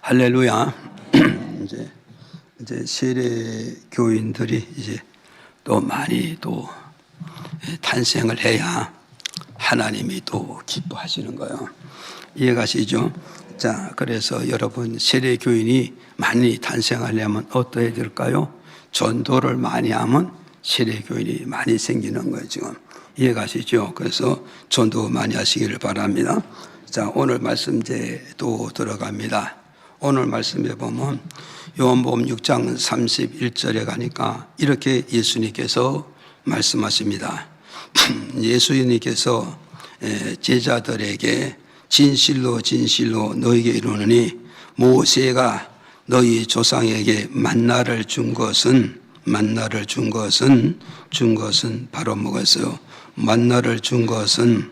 할렐루야. 이제 세례 교인들이 이제 또 많이 또 탄생을 해야 하나님이 또 기뻐하시는 거예요. 이해가시죠? 자, 그래서 여러분 세례 교인이 많이 탄생하려면 어떠해야 될까요? 전도를 많이 하면 세례 교인이 많이 생기는 거예요, 지금. 이해가시죠? 그래서 전도 많이 하시기를 바랍니다. 자, 오늘 말씀 이제 또 들어갑니다. 오늘 말씀에 보면 요한복음 6장 31절에 가니까 이렇게 예수님께서 말씀하십니다. 예수님께서 제자들에게 진실로 진실로 너희에게 이르노니 모세가 너희 조상에게 만나를 준 것은 바로 뭐겠어요? 만나를 준 것은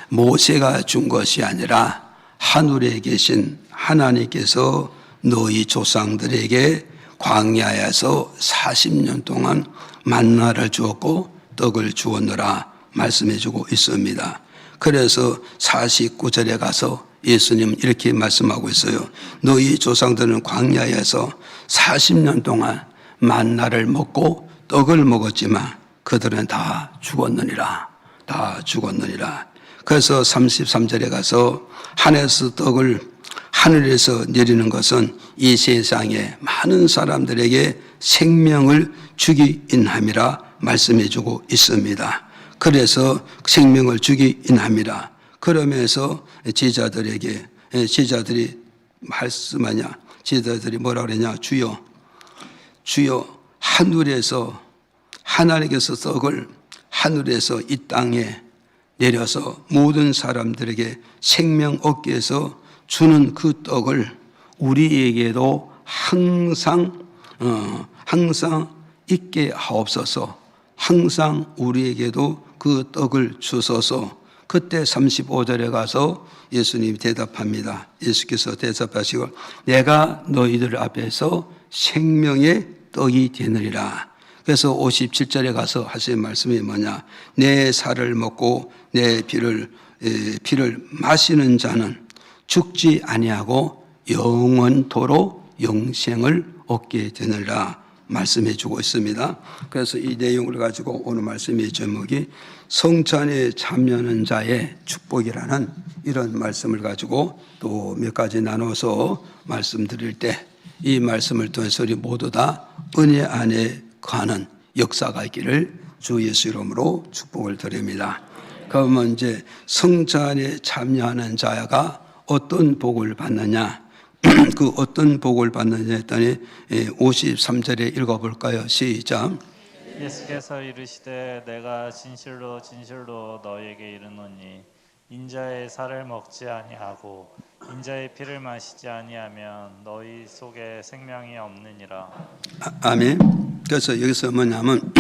모세가 준 것이 아니라 하늘에 계신 하나님께서 너희 조상들에게 광야에서 40년 동안 만나를 주었고 떡을 주었노라 말씀해 주고 있습니다. 그래서 49절에 가서 예수님은 이렇게 말씀하고 있어요. 너희 조상들은 광야에서 40년 동안 만나를 먹고 떡을 먹었지만 그들은 다 죽었느니라. 그래서 33절에 가서 하늘에서 내리는 것은 이 세상에 많은 사람들에게 생명을 주기 인함이라 말씀해 주고 있습니다. 그래서 생명을 주기 인함이라. 그러면서 제자들이 말씀하냐? 제자들이 뭐라 그러냐? 주여 하나님께서 떡을 하늘에서 이 땅에 내려서 모든 사람들에게 생명 얻게 해서 주는 그 떡을 우리에게도 항상 있게 하옵소서. 항상 우리에게도 그 떡을 주소서. 그때 35절에 가서 예수님이 대답합니다. 예수께서 대답하시고 내가 너희들 앞에서 생명의 떡이 되느니라. 그래서 57절에 가서 하신 말씀이 뭐냐? 내 살을 먹고 내 피를 마시는 자는 죽지 아니하고 영원토록 영생을 얻게 되느라 말씀해 주고 있습니다. 그래서 이 내용을 가지고 오늘 말씀의 제목이 성찬에 참여하는 자의 축복이라는 이런 말씀을 가지고 또 몇 가지 나눠서 말씀드릴 때 이 말씀을 통해서 우리 모두 다 은혜 안에 가는 역사가 있기를 주 예수 이름으로 축복을 드립니다. 그러면 이제 성찬에 참여하는 자가 어떤 복을 받느냐? 그 어떤 복을 받느냐 했더니 53절에 읽어볼까요? 시작. 예수께서 이르시되 내가 진실로 진실로 너희에게 이르노니 인자의 살을 먹지 아니하고 인자의 피를 마시지 아니하면 너희 속에 생명이 없느니라. 아멘. 그래서 여기서 뭐냐면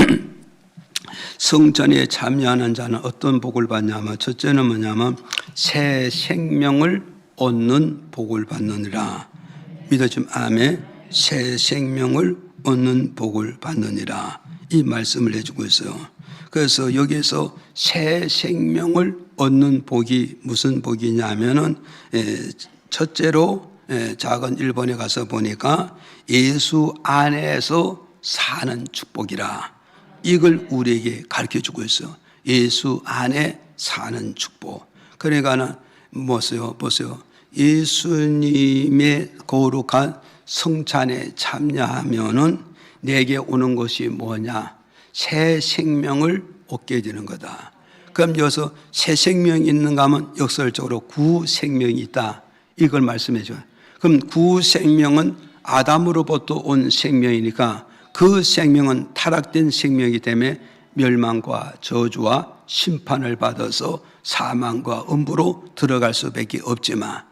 성전에 참여하는 자는 어떤 복을 받냐면 첫째는 뭐냐면 새 생명을 얻는 복을 받느니라. 믿어지면 아멘. 새 생명을 얻는 복을 받느니라. 이 말씀을 해주고 있어요. 그래서 여기에서 새 생명을 얻는 복이 무슨 복이냐면은 첫째로 작은 일본에 가서 보니까 예수 안에서 사는 축복이라. 이걸 우리에게 가르쳐주고 있어요. 예수 안에 사는 축복. 그러니까는 보세요. 예수님의 거룩한 성찬에 참여하면은 내게 오는 것이 뭐냐? 새 생명을 얻게 되는 거다. 그럼 여기서 새 생명이 있는가 하면 역설적으로 구생명이 있다. 이걸 말씀해 줘요. 그럼 구생명은 아담으로부터 온 생명이니까 그 생명은 타락된 생명이기 때문에 멸망과 저주와 심판을 받아서 사망과 음부로 들어갈 수밖에 없지만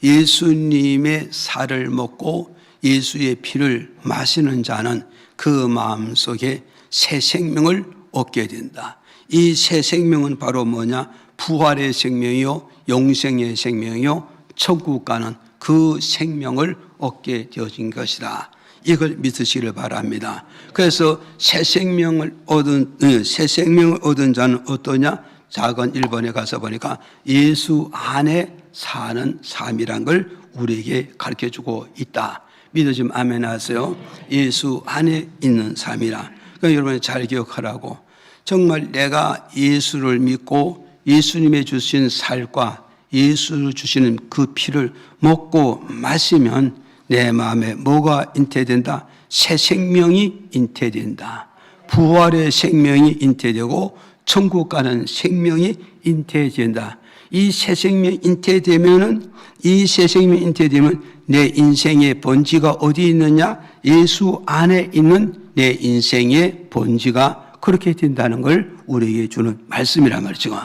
예수님의 살을 먹고 예수의 피를 마시는 자는 그 마음속에 새 생명을 얻게 된다. 이 새 생명은 바로 뭐냐? 부활의 생명이요 영생의 생명이요 천국 가는 그 생명을 얻게 되어진 것이다. 이걸 믿으시기를 바랍니다. 그래서 새 생명을 얻은 자는 어떠냐? 작은 1번에 가서 보니까 예수 안에 사는 삶이란 걸 우리에게 가르쳐주고 있다. 믿어지면 아멘 하세요. 예수 안에 있는 삶이라. 그러니까 여러분 잘 기억하라고. 정말 내가 예수를 믿고 예수님의 주신 살과 예수 주시는 그 피를 먹고 마시면 내 마음에 뭐가 잉태된다? 새 생명이 잉태된다. 부활의 생명이 잉태되고 천국 가는 생명이 잉태된다. 이 새 생명 잉태되면은 내 인생의 본질가 어디 있느냐? 예수 안에 있는 내 인생의 본질가 그렇게 된다는 걸 우리에게 주는 말씀이란 말이죠.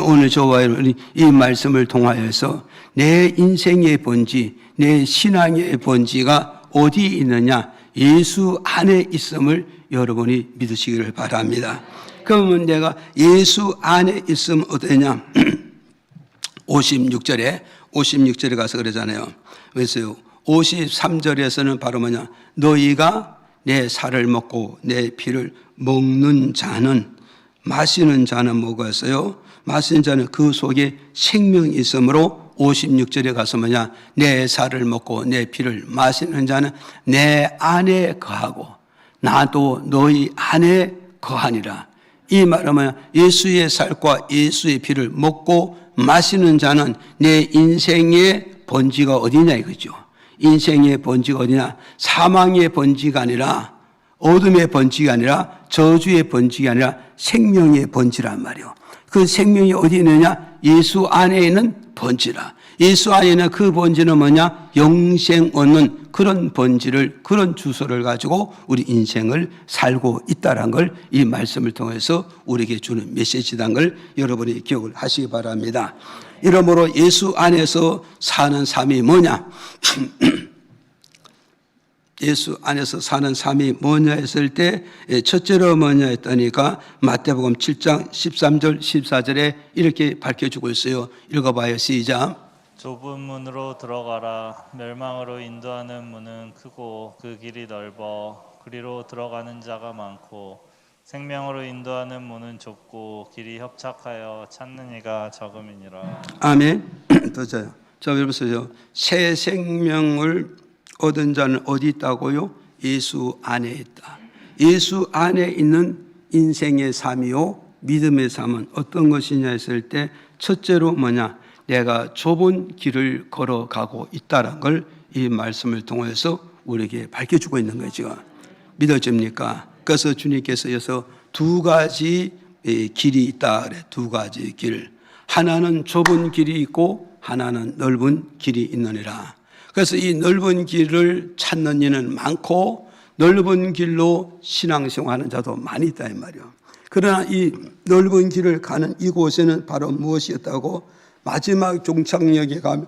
오늘 저와 여러분이 이 말씀을 통하여서 내 인생의 본질, 내 신앙의 본질가 어디 있느냐? 예수 안에 있음을 여러분이 믿으시기를 바랍니다. 그러면 내가 예수 안에 있으면 어떠냐? 56절에 가서 그러잖아요. 그래서요. 53절에서는 바로 뭐냐? 너희가 내 살을 먹고 내 피를 먹는 자는, 마시는 자는 뭐가 있어요? 마시는 자는 그 속에 생명이 있으므로 56절에 가서 뭐냐? 내 살을 먹고 내 피를 마시는 자는 내 안에 거하고 나도 너희 안에 거하니라. 이 말은 뭐냐? 예수의 살과 예수의 피를 먹고 마시는 자는 내 인생의 본질가 어디냐 이거죠. 인생의 본질가 어디냐? 사망의 본질가 아니라, 어둠의 본질이 아니라, 저주의 본질이 아니라 생명의 본질이란 말이에요. 그 생명이 어디 있느냐? 예수 안에 있는 본질이라. 예수 안에 있는 그 본질은 뭐냐? 영생 얻는 그런 본질을, 그런 주소를 가지고 우리 인생을 살고 있다는 걸 이 말씀을 통해서 우리에게 주는 메시지라는 걸 여러분이 기억을 하시기 바랍니다. 이러므로 예수 안에서 사는 삶이 뭐냐? 예수 안에서 사는 삶이 뭐냐 했을 때 첫째로 뭐냐 했다니까 마태복음 7장 13절 14절에 이렇게 밝혀주고 있어요. 읽어봐요. 시작. 좁은 문으로 들어가라. 멸망으로 인도하는 문은 크고 그 길이 넓어 그리로 들어가는 자가 많고 생명으로 인도하는 문은 좁고 길이 협착하여 찾는 이가 적음이니라. 아멘. 더자요. 자, 여러분 보세요. 새 생명을 얻은 자는 어디 있다고요? 예수 안에 있다. 예수 안에 있는 인생의 삶이요, 믿음의 삶은 어떤 것이냐 했을 때 첫째로 뭐냐? 내가 좁은 길을 걸어가고 있다는 걸 이 말씀을 통해서 우리에게 밝혀주고 있는 거죠. 믿어집니까? 그래서 주님께서 여기서 두 가지 길이 있다 그래. 두 가지 길. 하나는 좁은 길이 있고 하나는 넓은 길이 있느니라. 그래서 이 넓은 길을 찾는 이는 많고 넓은 길로 신앙생활하는 자도 많이 있다 이 말이에요. 그러나 이 넓은 길을 가는 이곳에는 바로 무엇이었다고? 마지막 종착역에 가면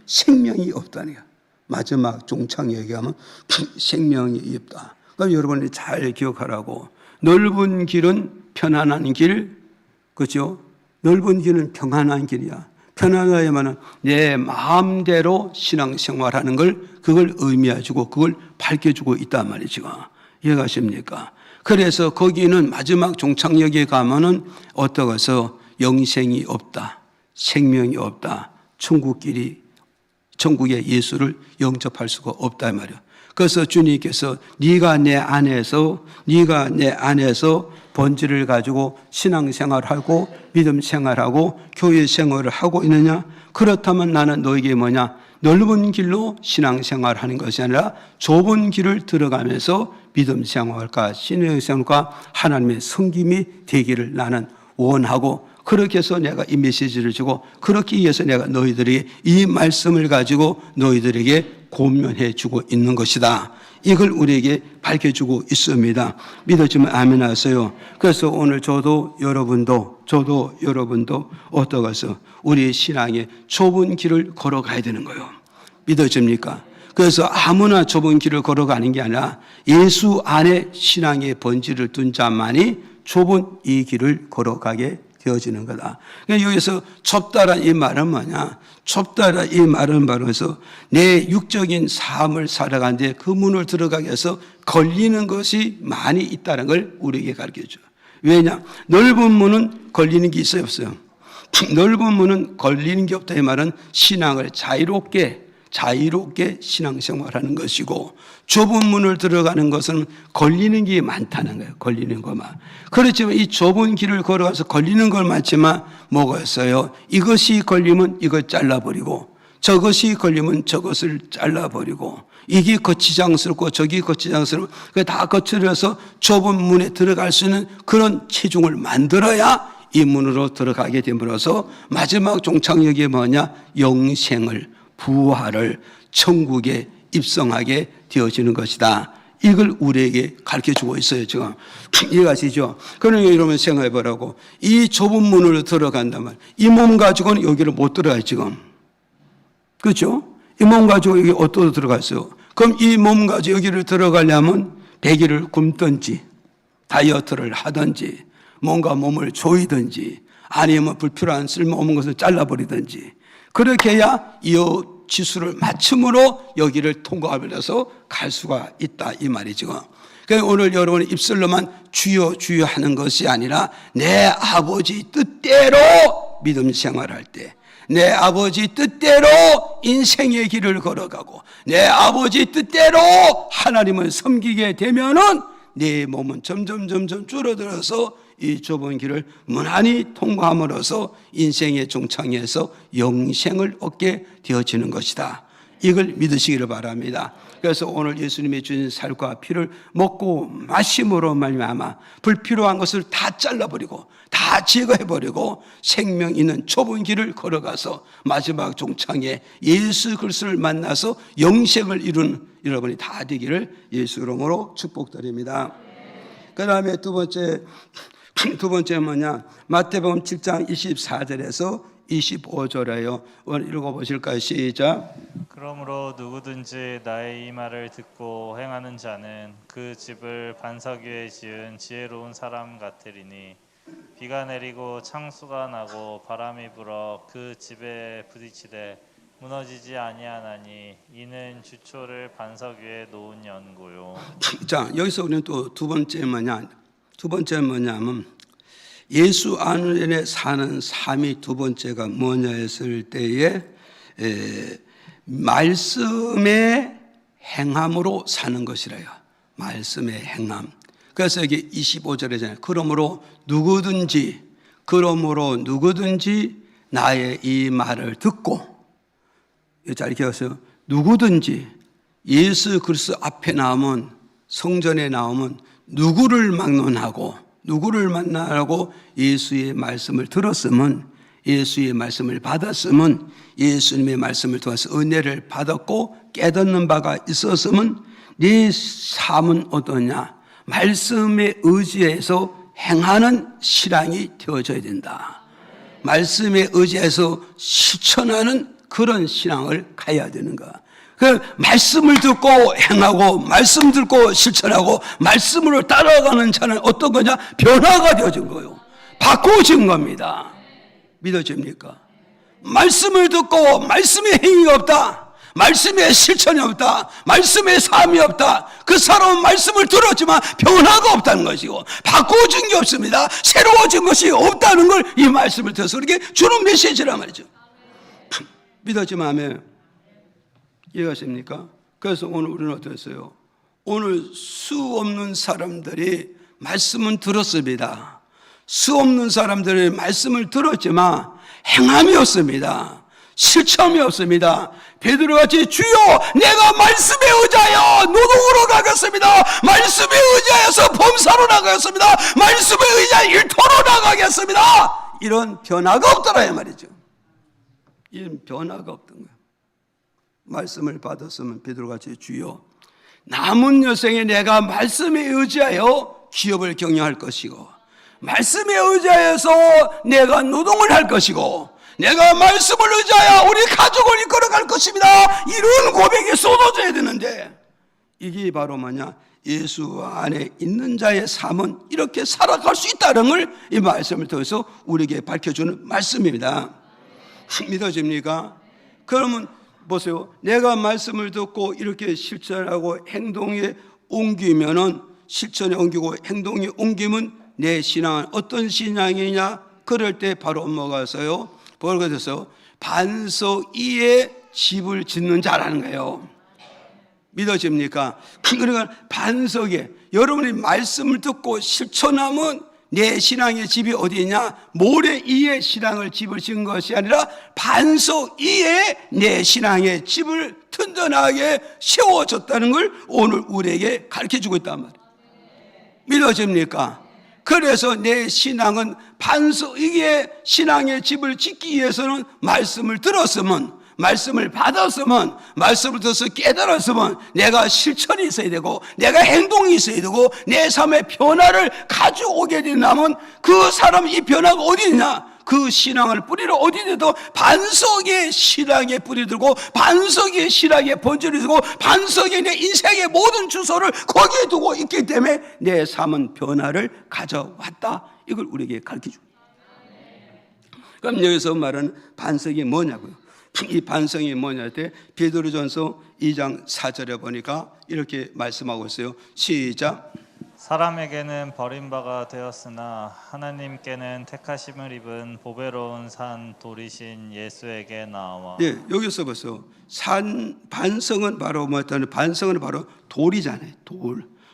생명이 없다는 거야. 마지막 종착역에 가면 생명이 없다. 그럼 여러분이 잘 기억하라고. 넓은 길은 편안한 길, 그렇죠? 넓은 길은 평안한 길이야. 편안하야만은 내 마음대로 신앙생활하는 걸, 그걸 의미해주고 그걸 밝혀주고 있단 말이죠. 이해가십니까? 그래서 거기는 마지막 종착역에 가면은 어떠해서 영생이 없다, 생명이 없다, 천국의 예수를 영접할 수가 없다 이 말이야. 그래서 주님께서 네가 내 안에서 본질을 가지고 신앙생활하고 믿음 생활하고 교회 생활을 하고 있느냐? 그렇다면 나는 너에게 뭐냐? 넓은 길로 신앙생활하는 것이 아니라 좁은 길을 들어가면서 믿음 생활과 신앙 생활과 하나님의 섬김이 되기를 나는 원하고, 그렇게 해서 내가 이 메시지를 주고 그렇게 위해서 내가 너희들에게 이 말씀을 가지고 너희들에게 고면해 주고 있는 것이다. 이걸 우리에게 밝혀주고 있습니다. 믿어지면 아멘 하세요. 그래서 오늘 저도 여러분도 어떠가서 우리의 신앙의 좁은 길을 걸어가야 되는 거예요. 믿어집니까? 그래서 아무나 좁은 길을 걸어가는 게 아니라 예수 안에 신앙의 본질을 둔 자만이 좁은 이 길을 걸어가게 되어지는 거다. 그러니까 여기서 좁다란 이 말은 뭐냐? 좁다란 이 말은 바로 해서 내 육적인 삶을 살아가는데 그 문을 들어가게 해서 걸리는 것이 많이 있다는 걸 우리에게 가르쳐줘요. 왜냐? 넓은 문은 걸리는 게 있어요, 없어요? 넓은 문은 걸리는 게 없다 이 말은 신앙을 자유롭게 자유롭게 신앙생활하는 것이고, 좁은 문을 들어가는 것은 걸리는 게 많다는 거예요. 걸리는 것만. 그렇지만 이 좁은 길을 걸어가서 걸리는 걸 많지만 뭐가 있어요? 이것이 걸리면 이것 잘라버리고, 저것이 걸리면 저것을 잘라버리고, 이게 거치장스럽고 저기 거치장스럽고, 다 거칠어서 좁은 문에 들어갈 수 있는 그런 체중을 만들어야 이 문으로 들어가게 됨으로써 마지막 종착역이 뭐냐? 영생을, 부활을, 천국에 입성하게 되어지는 것이다. 이걸 우리에게 가르쳐주고 있어요. 지금 이해가시죠? 그러니까 여러분 생각해보라고. 이 좁은 문으로 들어간다면 이 몸 가지고는 여기를 못 들어가요. 지금. 그렇죠? 이 몸 가지고 여기 어디로 들어갔어요? 그럼 이 몸 가지고 여기를 들어가려면 100일을 굶든지 다이어트를 하든지 뭔가 몸을 조이든지 아니면 불필요한 쓸모없는 것을 잘라버리든지 그렇게 해야 이 지수를 맞춤으로 여기를 통과하면서 갈 수가 있다 이 말이죠. 그러니까 오늘 여러분의 입술로만 주여 주여 하는 것이 아니라 내 아버지 뜻대로 믿음 생활할 때, 내 아버지 뜻대로 인생의 길을 걸어가고 내 아버지 뜻대로 하나님을 섬기게 되면은 내 몸은 점점 줄어들어서 이 좁은 길을 무난히 통과함으로써 인생의 종착에서 영생을 얻게 되어지는 것이다. 이걸 믿으시기를 바랍니다. 그래서 오늘 예수님이 주신 살과 피를 먹고 마심으로 말미암아 불필요한 것을 다 잘라버리고 다 제거해버리고 생명 있는 좁은 길을 걸어가서 마지막 종착에 예수 그리스도를 만나서 영생을 이루는 여러분이 다 되기를 예수 이름으로 축복드립니다. 그 다음에 두 번째 뭐냐? 마태복음 7장 24절에서 25절에요. 오늘 읽어보실까요? 시작. 그러므로 누구든지 나의 이 말을 듣고 행하는 자는 그 집을 반석 위에 지은 지혜로운 사람 같으리니 비가 내리고 창수가 나고 바람이 불어 그 집에 부딪히되 무너지지 아니하나니 이는 주초를 반석 위에 놓은 연고요. 자, 여기서 우리는 또 두 번째 뭐냐면 예수 안에 사는 삶이 두 번째가 뭐냐 했을 때에 말씀의 행함으로 사는 것이래요. 말씀의 행함. 그래서 여기 25절에잖아요. 그러므로 누구든지 나의 이 말을 듣고, 잘 기억하세요. 누구든지 예수 그리스도 앞에 나오면, 성전에 나오면 누구를 막론하고 누구를 만나라고 예수의 말씀을 들었으면, 예수의 말씀을 받았으면, 예수님의 말씀을 통해서 은혜를 받았고 깨닫는 바가 있었으면 네 삶은 어떠냐? 말씀에 의지해서 행하는 신앙이 되어져야 된다. 말씀에 의지해서 실천하는 그런 신앙을 가야 되는 거야. 그 말씀을 듣고 행하고 말씀 듣고 실천하고 말씀으로 따라가는 자는 어떤 거냐? 변화가 되어진 거예요. 바꾸어진 겁니다. 믿어집니까? 말씀을 듣고 말씀의 행위가 없다, 말씀의 실천이 없다, 말씀의 삶이 없다, 그 사람은 말씀을 들었지만 변화가 없다는 것이고 바꾸어진 게 없습니다. 새로워진 것이 없다는 걸 이 말씀을 들어서 이렇게 주는 메시지란 말이죠. 믿었지만 아멘. 이해가십니까? 그래서 오늘 우리는 어땠어요? 오늘 수 없는 사람들이 말씀은 들었습니다. 수 없는 사람들이 말씀을 들었지만 행함이 없습니다. 실천이 없습니다. 베드로같이 주여 내가 말씀에 의지하여 노동으로 가겠습니다, 말씀에 의지하여서 범사로 나가겠습니다, 말씀에 의지하여 일터로 나가겠습니다, 이런 변화가 없더라 이 말이죠. 이런 변화가 없던 거예요. 말씀을 받았으면 베드로같이 주여 남은 여생에 내가 말씀에 의지하여 기업을 경영할 것이고 말씀에 의지하여서 내가 노동을 할 것이고 내가 말씀을 의지하여 우리 가족을 이끌어갈 것입니다, 이런 고백이 쏟아져야 되는데 이게 바로 뭐냐? 예수 안에 있는 자의 삶은 이렇게 살아갈 수 있다는 걸 이 말씀을 통해서 우리에게 밝혀주는 말씀입니다. 믿어집니까? 그러면 보세요. 내가 말씀을 듣고 이렇게 실천하고 행동에 옮기면은, 실천에 옮기고 행동에 옮기면 내 신앙은 어떤 신앙이냐? 그럴 때 바로 뭐가 있어요? 뭐가 돼서 반석 위에 집을 짓는 자라는 거예요. 믿어집니까? 그러니까 반석에 여러분이 말씀을 듣고 실천하면 내 신앙의 집이 어디냐? 모래 위에 신앙을 집을 지은 것이 아니라 반석 위에 내 신앙의 집을 튼튼하게 세워졌다는 걸 오늘 우리에게 가르쳐주고 있단 말이에요. 믿어집니까? 그래서 내 신앙은 반석 위에 신앙의 집을 짓기 위해서는 말씀을 들었으면, 말씀을 받았으면, 말씀을 들어서 깨달았으면 내가 실천이 있어야 되고 내가 행동이 있어야 되고 내 삶의 변화를 가져오게 된다면 그 사람 이 변화가 어디 있냐? 그 신앙을 뿌리를 어디 들도 반석에 신앙에 뿌리 들고 반석에 신앙에 번지를 두고 반석에 내 인생의 모든 주소를 거기에 두고 있기 때문에 내 삶은 변화를 가져왔다. 이걸 우리에게 가르쳐줍니다. 그럼 여기서 말하는 반석이 뭐냐고요? 이 반성이 뭐냐 할 때 베드로전서 2장 4절에 보니까 이렇게 말씀하고 있어요. 시작. 사람에게는 버림바가 되었으나 하나님께는 택하심을 입은 보배로운 산 돌이신 예수에게 나와. 네, 여기서 보세요. 반성은 바로 뭐였다는 반성은 바로 돌이잖아요.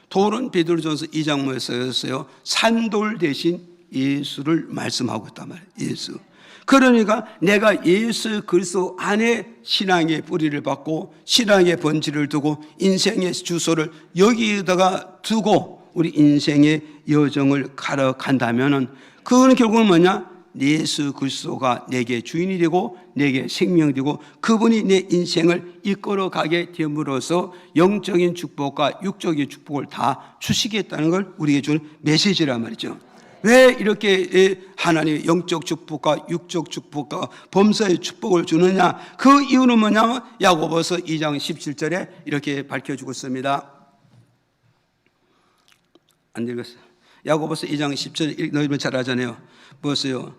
돌은 베드로전서 2장 뭐였어요? 산돌 대신 예수를 말씀하고 있단 말이에요. 예수. 그러니까 내가 예수 그리스도 안에 신앙의 뿌리를 받고 신앙의 본질을 두고 인생의 주소를 여기에다가 두고 우리 인생의 여정을 걸어간다면은 그거는 결국은 뭐냐? 예수 그리스도가 내게 주인이 되고 내게 생명이 되고 그분이 내 인생을 이끌어가게 됨으로써 영적인 축복과 육적인 축복을 다 주시겠다는 걸 우리에게 주는 메시지란 말이죠. 왜 이렇게 하나님의 영적 축복과 육적 축복과 범사의 축복을 주느냐? 그 이유는 뭐냐면 야고보서 2장 17절에 이렇게 밝혀주고 있습니다. 안 읽었어요. 야고보서 2장 10절 너희들 잘 아잖아요. 보세요.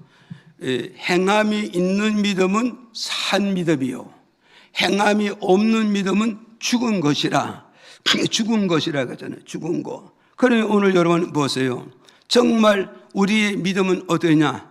행함이 있는 믿음은 산 믿음이요 행함이 없는 믿음은 죽은 것이라. 죽은 것이라 그러잖아요. 죽은 거. 그러니 오늘 여러분 보세요. 정말 우리의 믿음은 어떠냐?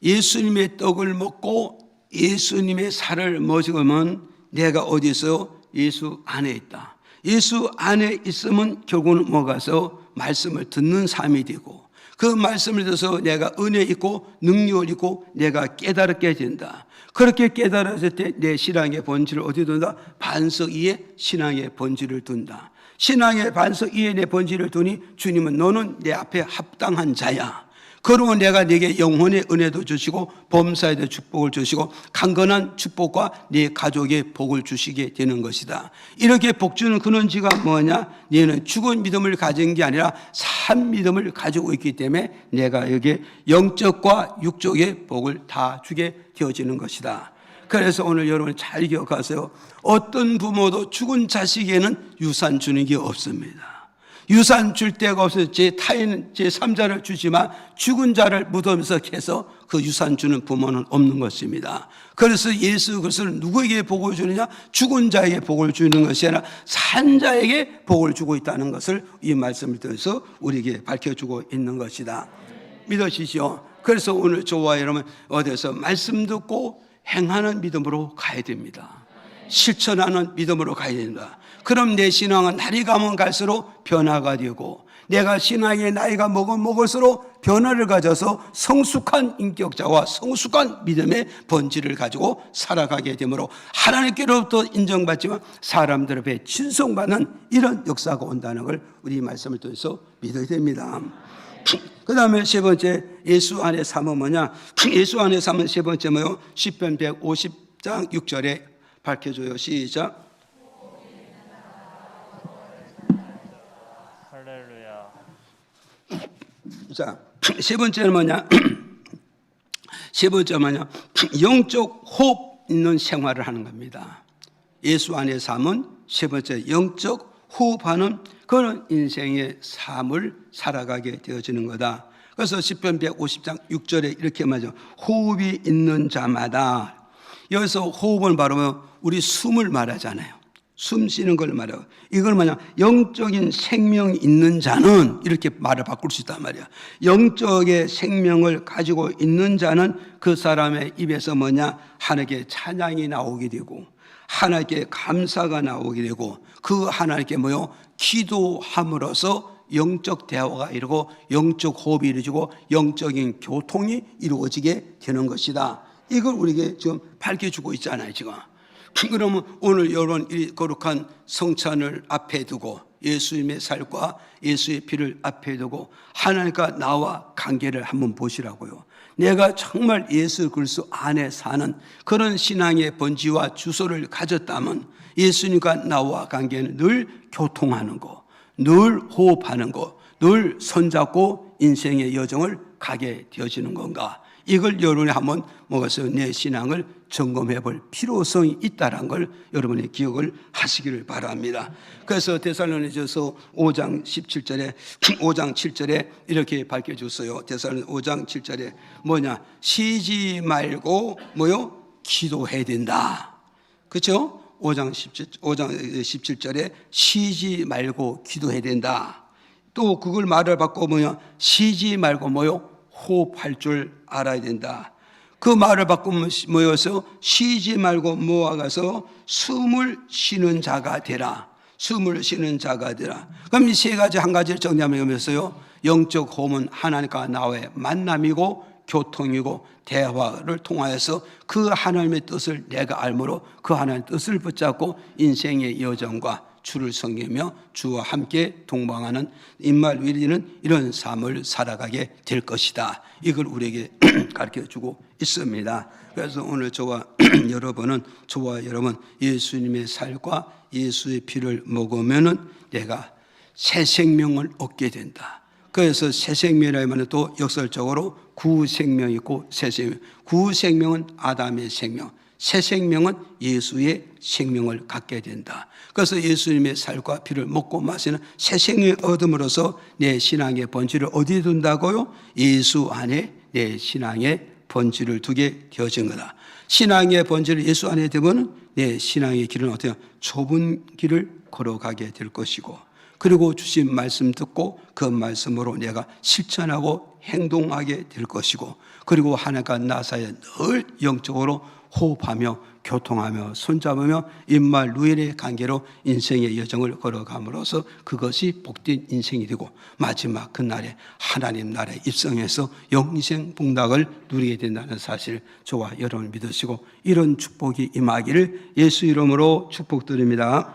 예수님의 떡을 먹고 예수님의 살을 먹으면 내가 어디서 예수 안에 있다. 예수 안에 있으면 결국은 뭐가서 말씀을 듣는 삶이 되고 그 말씀을 들어서 내가 은혜 있고 능력을 있고 내가 깨달게 된다. 그렇게 깨달았을 때 내 신앙의 본질을 어디 둔다? 반석 위에 신앙의 본질을 둔다. 신앙의 반석 위에 내 본질을 두니 주님은 너는 내 앞에 합당한 자야. 그러면 내가 네게 영혼의 은혜도 주시고 범사에도 축복을 주시고 강건한 축복과 네 가족의 복을 주시게 되는 것이다. 이렇게 복 주는 근원지가 뭐냐? 너는 죽은 믿음을 가진 게 아니라 산 믿음을 가지고 있기 때문에 내가 여기에 영적과 육적의 복을 다 주게 되어지는 것이다. 그래서 오늘 여러분 잘 기억하세요. 어떤 부모도 죽은 자식에게는 유산 주는 게 없습니다. 유산 줄 데가 없어서 제3자를 주지만 죽은 자를 무덤에서 캐서 그 유산 주는 부모는 없는 것입니다. 그래서 예수 그리스도는 누구에게 복을 주느냐? 죽은 자에게 복을 주는 것이 아니라 산 자에게 복을 주고 있다는 것을 이 말씀을 통해서 우리에게 밝혀주고 있는 것이다. 믿으시죠? 그래서 오늘 저와 여러분 어디서 말씀 듣고 행하는 믿음으로 가야 됩니다. 실천하는 믿음으로 가야 된다. 그럼 내 신앙은 날이 가면 갈수록 변화가 되고 내가 신앙의 나이가 먹을수록 변화를 가져서 성숙한 인격자와 성숙한 믿음의 본질을 가지고 살아가게 되므로 하나님께로부터 인정받지만 사람들 앞에 친송받는 이런 역사가 온다는 걸 우리 말씀을 통해서 믿어야 됩니다. 그 다음에 세 번째 예수 안에 삶은 뭐냐? 예수 안에 삶은 세 번째 뭐요? 시편 150장 6절에 밝혀줘요. 시작. 할렐루야. 자, 세 번째는 뭐냐? 세 번째 뭐냐? 영적 호흡 있는 생활을 하는 겁니다. 예수 안에 삶은 세 번째 영적 호흡하는 그런 인생의 삶을 살아가게 되어지는 거다. 그래서 시편 150장 6절에 이렇게 말하죠. 호흡이 있는 자마다. 여기서 호흡은 바로 우리 숨을 말하잖아요. 숨 쉬는 걸 말해요. 이걸 뭐냐, 영적인 생명이 있는 자는 이렇게 말을 바꿀 수 있단 말이야. 영적의 생명을 가지고 있는 자는 그 사람의 입에서 뭐냐, 하나님께 찬양이 나오게 되고 하나님께 감사가 나오게 되고 그 하나님께 뭐요, 기도함으로써 영적 대화가 이루고 영적 호흡이 이루어지고 영적인 교통이 이루어지게 되는 것이다. 이걸 우리에게 지금 밝혀주고 있잖아요, 지금. 그러면 오늘 이런 거룩한 성찬을 앞에 두고 예수님의 살과 예수의 피를 앞에 두고 하나님과 나와 관계를 한번 보시라고요. 내가 정말 예수 그리스도 안에 사는 그런 신앙의 본질과 주소를 가졌다면 예수님과 나와 관계는 늘 교통하는 거, 늘 호흡하는 거, 늘 손잡고 인생의 여정을 가게 되어지는 건가? 이걸 여러분이 한번 먹어서 내 신앙을 점검해 볼 필요성이 있다는 걸 여러분이 기억을 하시기를 바랍니다. 그래서 데살로니가서 5장 17절에 5장 7절에 이렇게 밝혀줬어요. 데살로니가 5장 7절에 뭐냐, 쉬지 말고 뭐요, 기도해야 된다. 그렇죠? 5장 17절에 쉬지 말고 기도해야 된다. 또 그걸 말을 받고 뭐냐, 쉬지 말고 뭐요, 호흡할 줄 알아야 된다. 그 말을 바꾸면 뭐여서 쉬지 말고 모아가서 숨을 쉬는 자가 되라. 숨을 쉬는 자가 되라. 그럼 이 세 가지 한 가지를 정리하면 뭐였어요? 영적 호흡은 하나님과 나와의 만남이고 교통이고 대화를 통하여서 그 하나님의 뜻을 내가 알므로 그 하나님의 뜻을 붙잡고 인생의 여정과 주를 섬기며 주와 함께 동방하는 임말 위리는 이런 삶을 살아가게 될 것이다. 이걸 우리에게 가르쳐주고 있습니다. 그래서 오늘 저와 여러분 예수님의 살과 예수의 피를 먹으면은 내가 새 생명을 얻게 된다. 그래서 새 생명이라면 또 역설적으로 구생명이 있고 새 생명. 구생명은 아담의 생명, 새 생명은 예수의 생명을 갖게 된다. 그래서 예수님의 살과 피를 먹고 마시는 새 생명을 얻음으로써 내 신앙의 본질을 어디에 둔다고요? 예수 안에 내 신앙의 본질을 두게 되어진 거다. 신앙의 본질을 예수 안에 두면 내 신앙의 길은 어때요? 좁은 길을 걸어가게 될 것이고, 그리고 주신 말씀 듣고 그 말씀으로 내가 실천하고 행동하게 될 것이고, 그리고 하나님과 나 사이에 늘 영적으로 호흡하며 교통하며 손잡으며 임말 루엘의 관계로 인생의 여정을 걸어감으로써 그것이 복된 인생이 되고 마지막 그날에 하나님 나라에 입성해서 영생 복락을 누리게 된다는 사실 저와 여러분 믿으시고 이런 축복이 임하기를 예수 이름으로 축복드립니다.